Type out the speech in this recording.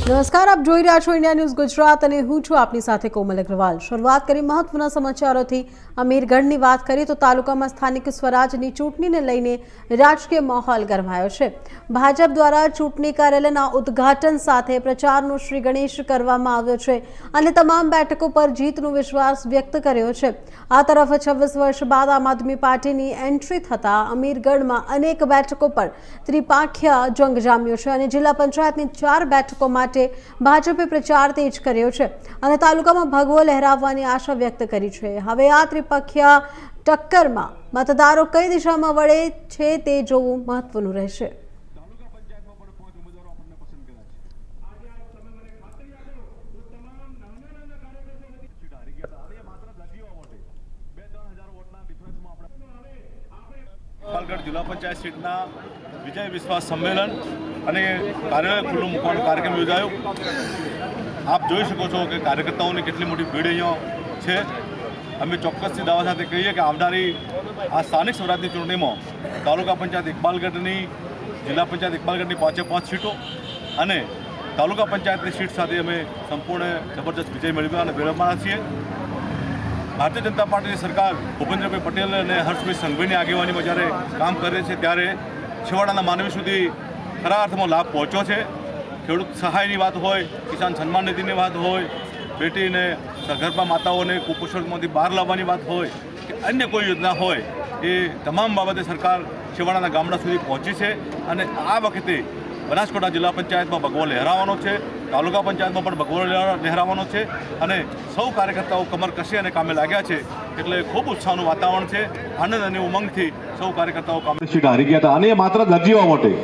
નમસ્કાર, આપ જોઈ રહ્યા છો ઇન્ડિયા ન્યૂઝ ગુજરાત અને હું છું આપની સાથે કોમલ અગ્રવાલ। શરૂઆત કરી મહત્વના સમાચારોથી। અમીરગઢની વાત કરીએ તો તાલુકામાં સ્થાનિક સ્વરાજની ચૂંટણીને લઈને રાજકીય માહોલ ગરમાયો છે। ભાજપ દ્વારા ચૂંટણી કાર્યાલયના ઉદ્ઘાટન સાથે પ્રચારનો શ્રી ગણેશ કરવામાં આવ્યો છે અને તમામ બેઠકો પર જીતનો વિશ્વાસ વ્યક્ત કર્યો છે। આ તરફ 26 વર્ષ બાદ આમ આદમી પાર્ટીની એન્ટ્રી થતા અમીરગઢમાં અનેક બેઠકો પર ત્રિપાંખીય જંગ જામ્યો છે અને જિલ્લા પંચાયતની 4 બેઠકો માટે ભાજપે પ્રચાર તેજ કર્યો છે અને તાલુકામાં ભગવો લહેરાવવાની આશા વ્યક્ત કરી છે। હવે આ ત્રિપક્ષીય ટક્કરમાં મતદારો કઈ દિશામાં વળે છે તે જોવું મહત્વનું રહેશે। પાલગઢ જિલ્લા પંચાયત સીટના વિજય વિશ્વાસ સંમેલન અને કાર્યાલય ખુલ્લું મૂકવાનો કાર્યક્રમ યોજાયો। આપ જોઈ શકો છો કે કાર્યકર્તાઓની કેટલી મોટી ભીડ અહીંયા છે। અમે ચોક્કસથી દાવા સાથે કહીએ કે આવનારી આ સ્થાનિક સ્વરાજની ચૂંટણીમાં તાલુકા પંચાયત ઇકબાલગઢની જિલ્લા પંચાયત ઇકબાલગઢની 5 સીટો અને તાલુકા પંચાયતની સીટ સાથે અમે સંપૂર્ણ જબરદસ્ત વિજય મેળવ્યો અને મેળવવાના છીએ। ભારતીય જનતા પાર્ટીની સરકાર ભૂપેન્દ્રભાઈ પટેલ અને હર્ષભાઈ સંઘવીની આગેવાનીમાં જ્યારે કામ કરે છે ત્યારે છેવાડાના માનવી સુધી ખરા અર્થમાં લાભ પહોંચ્યો છે। ખેડૂત સહાયની વાત હોય, કિસાન સન્માન નિધિની વાત હોય, બેટીને સગર્ભા માતાઓને કુપોષણમાંથી બહાર લાવવાની વાત હોય કે અન્ય કોઈ યોજના હોય, એ તમામ બાબતે સરકાર છેવાડાના ગામડા સુધી પહોંચી છે અને આ વખતે બનાસકાંઠા જિલ્લા પંચાયતમાં ભગવો લહેરાવાનો છે, તાલુકા પંચાયતમાં પણ ભગવો લહેરાવાનો છે અને સૌ કાર્યકર્તાઓ કમર કસી અને કામે લાગ્યા છે। એટલે ખૂબ ઉત્સાહનું વાતાવરણ છે। આનંદ અને ઉમંગથી સૌ કાર્યકર્તાઓ કામે સીટ હારી ગયા હતા અને માત્ર દરજીવા માટે